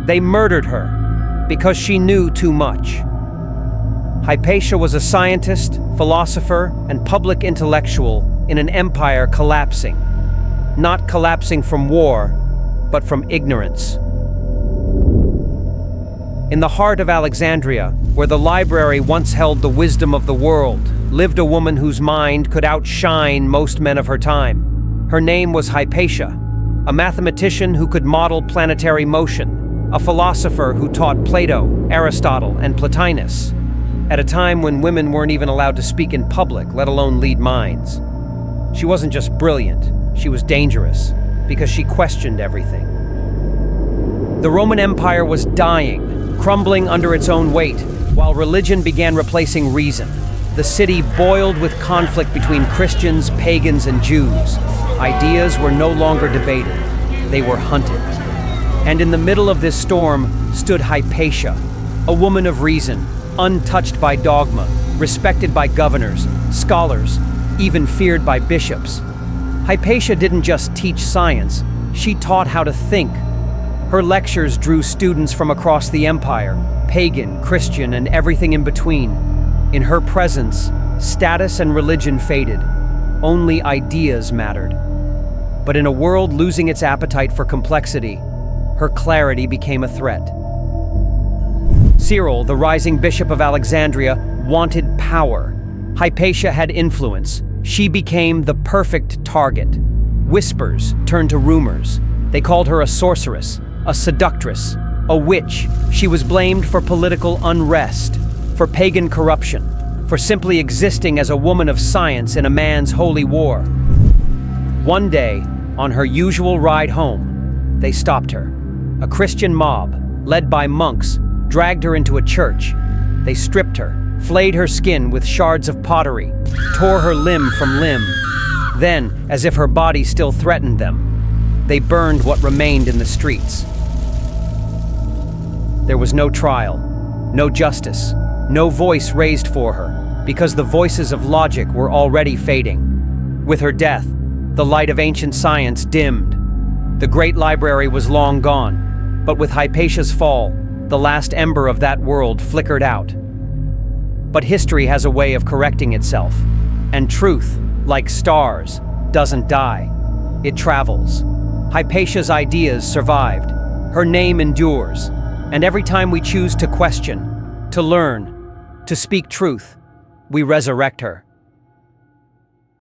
They murdered her because she knew too much. Hypatia was a scientist, philosopher, and public intellectual in an empire collapsing. Not collapsing from war, but from ignorance. In the heart of Alexandria, where the library once held the wisdom of the world, lived a woman whose mind could outshine most men of her time. Her name was Hypatia, a mathematician who could model planetary motion, a philosopher who taught Plato, Aristotle, and Plotinus, at a time when women weren't even allowed to speak in public, let alone lead minds. She wasn't just brilliant, she was dangerous, because she questioned everything. The Roman Empire was dying, crumbling under its own weight, while religion began replacing reason. The city boiled with conflict between Christians, pagans, and Jews. Ideas were no longer debated, they were hunted. And in the middle of this storm stood Hypatia, a woman of reason, untouched by dogma, respected by governors, scholars, even feared by bishops. Hypatia didn't just teach science, she taught how to think. Her lectures drew students from across the empire, pagan, Christian, and everything in between. In her presence, status and religion faded. Only ideas mattered. But in a world losing its appetite for complexity, her clarity became a threat. Cyril, the rising bishop of Alexandria, wanted power. Hypatia had influence. She became the perfect target. Whispers turned to rumors. They called her a sorceress, a seductress, a witch. She was blamed for political unrest, for pagan corruption, for simply existing as a woman of science in a man's holy war. One day, on her usual ride home, they stopped her. A Christian mob, led by monks, dragged her into a church. They stripped her, flayed her skin with shards of pottery, tore her limb from limb. Then, as if her body still threatened them, they burned what remained in the streets. There was no trial, no justice, no voice raised for her, because the voices of logic were already fading. With her death, the light of ancient science dimmed. The great library was long gone, but with Hypatia's fall, the last ember of that world flickered out. But history has a way of correcting itself, and truth, like stars, doesn't die. It travels. Hypatia's ideas survived. Her name endures. And every time we choose to question, to learn, to speak truth, we resurrect her.